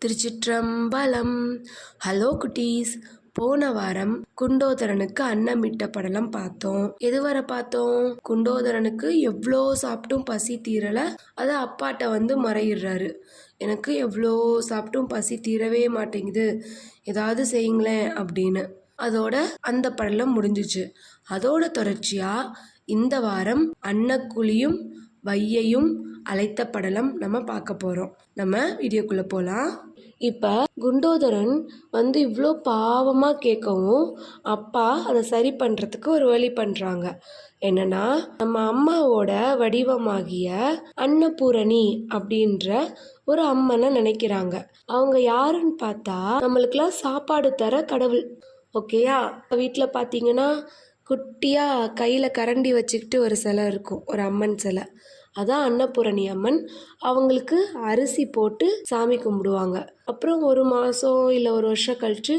திருச்சிற்றம்பலம். Hello குட்டீஸ், போன வாரம் குண்டோதரனுக்கு அன்னமிட்ட படலம் பார்த்தோம். எதுவரை பார்த்தோம்? குண்டோதரனுக்கு எவ்வளோ சாப்பிட்டும் பசி தீரல. அதை அப்பாட்ட முறையிடுறாரு. எனக்கு எவ்வளோ சாப்பிட்டும் பசி தீரவே மாட்டேங்குது, ஏதாவது செய்யுங்களேன் அப்படின்னு. அதோட அந்த படலம் முடிஞ்சிச்சு. அதோட தொடர்ச்சியா இந்த வாரம் அன்னக்குழியும் வையையும் அழைத்த படலம் நம்ம பார்க்க போகிறோம். நம்ம வீடியோக்குள்ளே போகலாம். இப்போ குண்டோதரன் இவ்வளோ பாவமாக கேட்கவும் அப்பா அதை சரி பண்ணுறதுக்கு ஒரு வழி பண்ணுறாங்க. என்னன்னா, நம்ம அம்மாவோட வடிவமாகிய அன்னபூரணி அப்படின்ற ஒரு அம்மனை நினைக்கிறாங்க. அவங்க யாருன்னு பார்த்தா நம்மளுக்கெல்லாம் சாப்பாடு தர கடவுள். ஓகேயா? வீட்டில் பார்த்தீங்கன்னா குட்டியாக கையில் கரண்டி வச்சுக்கிட்டு ஒரு சிலை இருக்கும், ஒரு அம்மன் சிலை. அதான் அன்னபூரணி அம்மன். அவங்களுக்கு அரிசி போட்டு சாமி கும்பிடுவாங்க. அப்புறம் ஒரு மாதம் இல்லை ஒரு வருஷம் கழித்து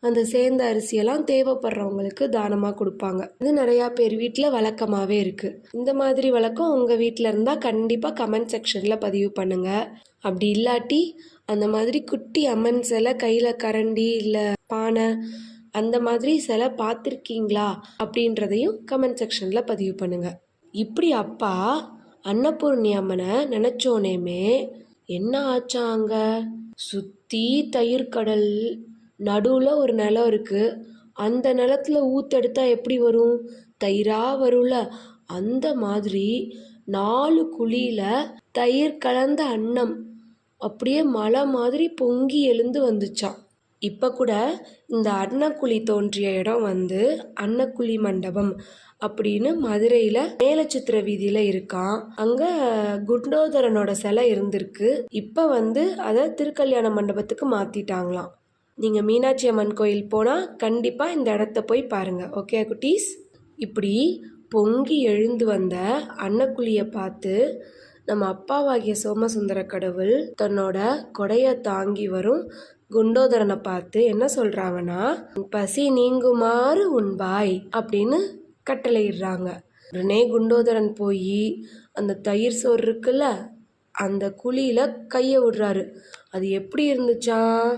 அந்த சேர்ந்த அரிசியெல்லாம் தேவைப்படுறவங்களுக்கு தானமாக கொடுப்பாங்க. இது நிறையா பேர் வீட்டில் வழக்கமாகவே இருக்குது. இந்த மாதிரி வழக்கம் உங்கள் வீட்டில் இருந்தால் கண்டிப்பாக கமெண்ட் செக்ஷனில் பதிவு பண்ணுங்கள். அப்படி இல்லாட்டி அந்த மாதிரி குட்டி அம்மன் சிலை கையில் கரண்டி இல்லை பானை அந்த மாதிரி சிலை பார்த்துருக்கீங்களா அப்படின்றதையும் கமெண்ட் செக்ஷனில் பதிவு பண்ணுங்கள். இப்படி அப்பா அன்னபூர்ணி அம்மனை நினச்சோனேமே என்ன ஆச்சாங்க, சுற்றி தயிர் கடல், நடுவில் ஒரு நிலம் இருக்குது. அந்த நிலத்தில் ஊத்தெடுத்தா எப்படி வரும்? தயிராக வரும்ல. அந்த மாதிரி 4 குழியில் தயிர் கலந்த அன்னம் அப்படியே மலை மாதிரி பொங்கி எழுந்து வந்துச்சான். இப்போ கூட இந்த அன்னக்குழி தோன்றிய இடம் அன்னக்குழி மண்டபம் அப்படின்னு மதுரையில் மேலச்சித்திர வீதியில் இருக்கான். அங்கே குண்டோதரனோட சிலை இருந்திருக்கு. இப்போ அதை திருக்கல்யாண மண்டபத்துக்கு மாற்றிட்டாங்களாம். நீங்கள் மீனாட்சி அம்மன் கோயில் போனால் கண்டிப்பாக இந்த இடத்த போய் பாருங்கள். ஓகே குட்டீஸ்? இப்படி பொங்கி எழுந்து வந்த அன்னக்குழியை பார்த்து நம்ம அப்பாவாகிய சோமசுந்தர கடவுள் தன்னோட கொடையை தாங்கி வரும் குண்டோதரனை பார்த்து என்ன சொல்கிறாங்கன்னா, பசி நீங்குமாறு உண்பாய் அப்படின்னு கட்டளையிடுறாங்க. உடனே குண்டோதரன் போய் அந்த தயிர் சோறு இருக்குல்ல, அந்த குழியில் கையை விடுறாரு. அது எப்படி இருந்துச்சான்?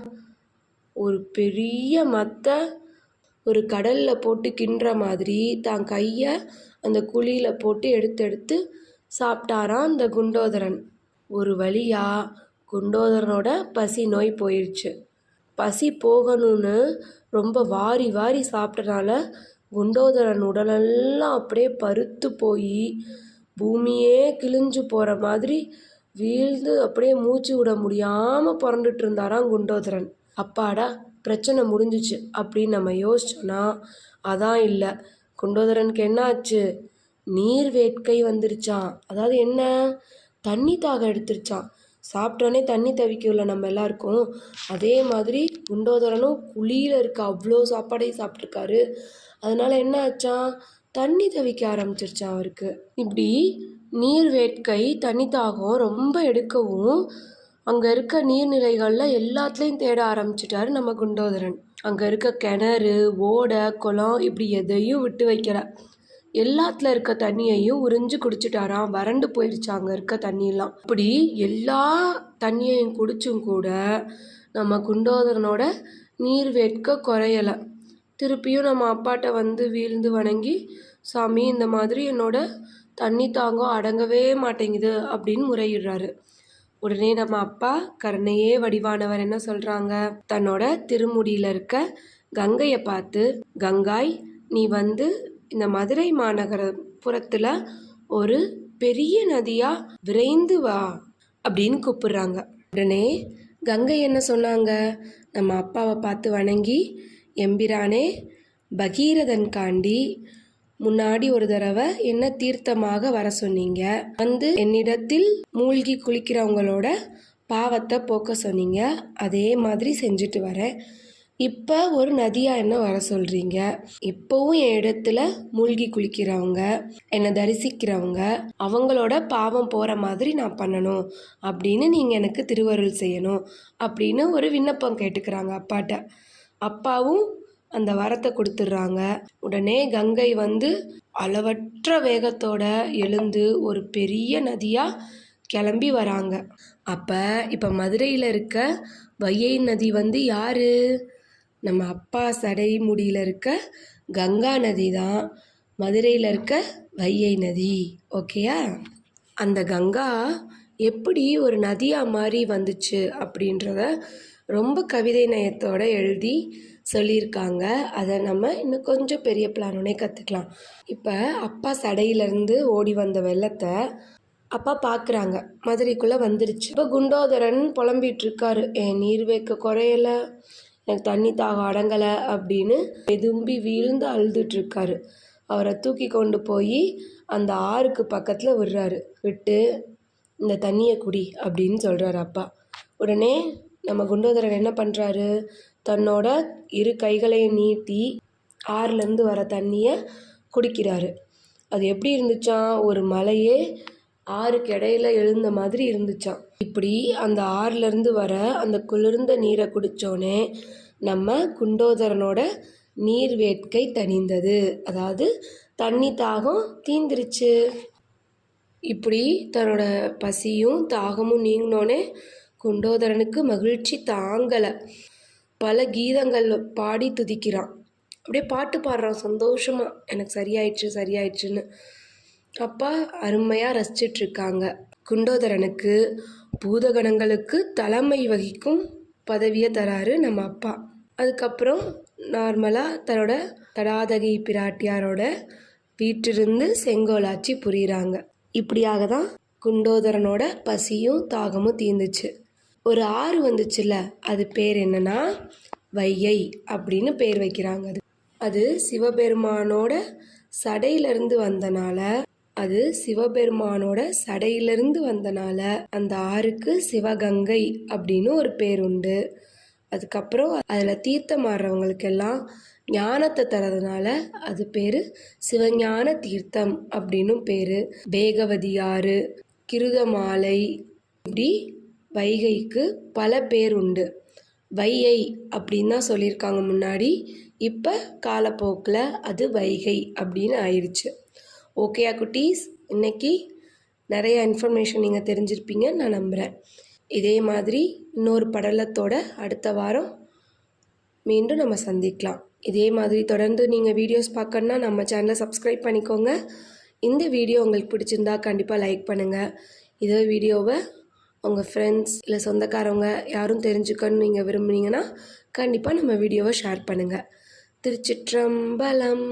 ஒரு பெரிய மத்தை ஒரு கடலில் போட்டு கிண்டுற மாதிரி தான் கையை அந்த குழியில் போட்டு எடுத்து சாப்பிட்டாராம் அந்த குண்டோதரன். ஒரு வழியா குண்டோதரனோட பசி நோய் போயிடுச்சு. பசி போகணும்னு ரொம்ப வாரி வாரி சாப்பிட்டனால குண்டோதரன் உடலெல்லாம் அப்படியே பருத்து போய் பூமியே கிழிஞ்சு போகிற மாதிரி வீழ்ந்து அப்படியே மூச்சு விட முடியாமல் புரண்டுட்டு இருந்தாராம் குண்டோதரன். அப்பாடா, பிரச்சனை முடிஞ்சிச்சு அப்படின்னு நம்ம யோசிச்சோன்னா அதான் இல்லை. குண்டோதரனுக்கு என்ன ஆச்சு? நீர் வேட்கை வந்துருச்சான். அதாவது என்ன? தண்ணி தாகம் எடுத்துருச்சான். சாப்பிட்டோன்னே தண்ணி தவிக்கும்ல நம்ம எல்லாருக்கும், அதே மாதிரி குண்டோதரனும் குழியில் இருக்க அவ்வளோ சாப்பாடையும் சாப்பிட்ருக்காரு. அதனால என்ன ஆச்சான்? தண்ணி தவிக்க ஆரம்பிச்சிருச்சான் அவருக்கு. இப்படி நீர் வேட்கை தண்ணி தாகம் ரொம்ப எடுக்கவும் அங்கே இருக்க நீர்நிலைகளில் எல்லாத்துலேயும் தேட ஆரம்பிச்சிட்டாரு நம்ம குண்டோதரன். அங்கே இருக்க கிணறு, ஓடை, குளம் இப்படி எதையும் விட்டு வைக்கல. எல்லாத்துல இருக்க தண்ணியையும் உறிஞ்சு குடிச்சிட்டாராம். வறண்டு போயிடுச்சு அங்கே இருக்க தண்ணியெல்லாம். இப்படி எல்லா தண்ணியையும் குடிச்சும் கூட நம்ம குண்டோதரனோட நீர் வேட்க குறையலை. திருப்பியும் நம்ம அப்பாட்ட வீழ்ந்து வணங்கி, சாமி இந்த மாதிரி என்னோட தண்ணி தாங்கம் அடங்கவே மாட்டேங்குது அப்படின்னு முறையிடுறாரு. உடனே நம்ம அப்பா கருணையே வடிவானவர் என்ன சொல்கிறாங்க? தன்னோட திருமுடியில் இருக்க கங்கையை பார்த்து, கங்காய் நீ இந்த மதுரை மாநகரப்புறத்தில் ஒரு பெரிய நதியாக விரைந்து வா அப்படின்னு கூப்பிடுறாங்க. உடனே கங்கை என்ன சொன்னாங்க? நம்ம அப்பாவை பார்த்து வணங்கி, எம்பிரானே, பகீரதன் காண்டி முன்னாடி ஒரு தடவை என்ன தீர்த்தமாக வர சொன்னீங்க, என்னிடத்தில் மூழ்கி குளிக்கிறவங்களோட பாவத்தை போக்க சொன்னீங்க. அதே மாதிரி செஞ்சுட்டு வரேன். இப்போ ஒரு நதியாக என்ன வர சொல்கிறீங்க? இப்போவும் என் இடத்துல மூழ்கி குளிக்கிறவங்க, என்னை தரிசிக்கிறவங்க, அவங்களோட பாவம் போகிற மாதிரி நான் பண்ணணும் அப்படின்னு நீங்கள் எனக்கு திருவருள் செய்யணும் அப்படின்னு ஒரு விண்ணப்பம் கேட்டுக்கிறாங்க அப்பாட்ட. அப்பாவும் அந்த வரத்தை கொடுத்துட்றாங்க. உடனே கங்கை அளவற்ற வேகத்தோட எழுந்து ஒரு பெரிய நதியாக கிளம்பி வராங்க. அப்போ இப்போ மதுரையில் இருக்க வைகை நதி வந்து யாரு? நம்ம அப்பா சடைமுடியில் இருக்க கங்கா நதி தான் மதுரையில் இருக்க வைகை நதி. ஓகேயா? அந்த கங்கா எப்படி ஒரு நதியாக மாறி வந்துச்சு அப்படின்றத ரொம்ப கவிதை நயத்தோட எழுதி சொல்லியிருக்காங்க. அதை நம்ம இன்னும் கொஞ்சம் பெரிய பிளானோடனே கற்றுக்கலாம். இப்போ அப்பா சடையிலேருந்து ஓடி வந்த வெள்ளத்தை அப்பா பார்க்குறாங்க, மதுரைக்குள்ளே வந்துருச்சு. இப்போ குண்டோதரன் புலம்பிகிட்டு இருக்காரு, என் நீர்வேக்க குறையலை, எனக்கு தண்ணி தாகம் அடங்கலை அப்படின்னு எதும்பி வீழ்ந்து அழுதுட்ருக்காரு. அவரை தூக்கி கொண்டு போய் அந்த ஆறுக்கு பக்கத்தில் விடுறாரு. விட்டு இந்த தண்ணியை குடி அப்படின்னு சொல்கிறாரு அப்பா. உடனே நம்ம குண்டோதரன் என்ன பண்ணுறாரு, தன்னோட இரு கைகளையும் நீட்டி ஆறுலேருந்து வர தண்ணியை குடிக்கிறாரு. அது எப்படி இருந்துச்சான், ஒரு மலையே ஆறுக்கு இடையில எழுந்த மாதிரி இருந்துச்சான். இப்படி அந்த ஆறுலேருந்து வர அந்த குளிர்ந்த நீரை குடித்தோடனே நம்ம குண்டோதரனோட நீர் வேட்கை தணிந்தது, அதாவது தண்ணி தாகம் தீந்துருச்சு. இப்படி தன்னோட பசியும் தாகமும் நீங்கினோடனே குண்டோதரனுக்கு மகிழ்ச்சி தாங்கலை. பல கீதங்கள் பாடி துதிக்கிறான், அப்படியே பாட்டு பாடுறான் சந்தோஷமாக, எனக்கு சரியாயிடுச்சுன்னு. அப்பா அருமையாக ரசிச்சிட்ருக்காங்க. குண்டோதரனுக்கு பூதகணங்களுக்கு தலைமை வகிக்கும் பதவியை தராரு நம்ம அப்பா. அதுக்கப்புறம் நார்மலாக தன்னோட தடாதகை பிராட்டியாரோட வீட்டிலிருந்து செங்கோலாட்சி புரிகிறாங்க. இப்படியாக தான் குண்டோதரனோட பசியும் தாகமும் தீர்ந்துச்சு. ஒரு ஆறு வந்துச்சுல்ல, அது பேர் என்னன்னா வைகை அப்படின்னு பேர் வைக்கிறாங்க. அது சிவபெருமானோட சடையிலிருந்து வந்தனால அந்த ஆறுக்கு சிவகங்கை அப்படின்னு ஒரு பேர் உண்டு. அதுக்கப்புறம் அதில் தீர்த்தம் ஆடுறவங்களுக்கெல்லாம் ஞானத்தை தரதுனால அது பேர் சிவஞான தீர்த்தம் அப்படின்னு பேர். வேகவதி ஆறு, கிருதமாலை, இப்படி வைகைக்கு பல பேர் உண்டு. வையை அப்படின்னு தான் சொல்லியிருக்காங்க முன்னாடி, இப்போ காலப்போக்கில் அது வைகை அப்படின்னு ஆயிடுச்சு. ஓகேயா குட்டீஸ், இன்னைக்கு நிறைய இன்ஃபர்மேஷன் நீங்கள் தெரிஞ்சிருப்பீங்கன்னு நான் நம்புகிறேன். இதே மாதிரி இன்னொரு படலத்தோட அடுத்த வாரம் மீண்டும் நம்ம சந்திக்கலாம். இதே மாதிரி தொடர்ந்து நீங்கள் வீடியோஸ் பார்க்கணுன்னா நம்ம சேனலை சப்ஸ்கிரைப் பண்ணிக்கோங்க. இந்த வீடியோ உங்களுக்கு பிடிச்சிருந்தா கண்டிப்பாக லைக் பண்ணுங்கள். இதே வீடியோவை உங்கள் ஃப்ரெண்ட்ஸ் இல்லை சொந்தக்காரவங்க யாரும் தெரிஞ்சுக்கணும்னு நீங்கள் விரும்புனீங்கன்னா கண்டிப்பாக நம்ம வீடியோவை ஷேர் பண்ணுங்கள். திருச்சிற்றம்பலம்.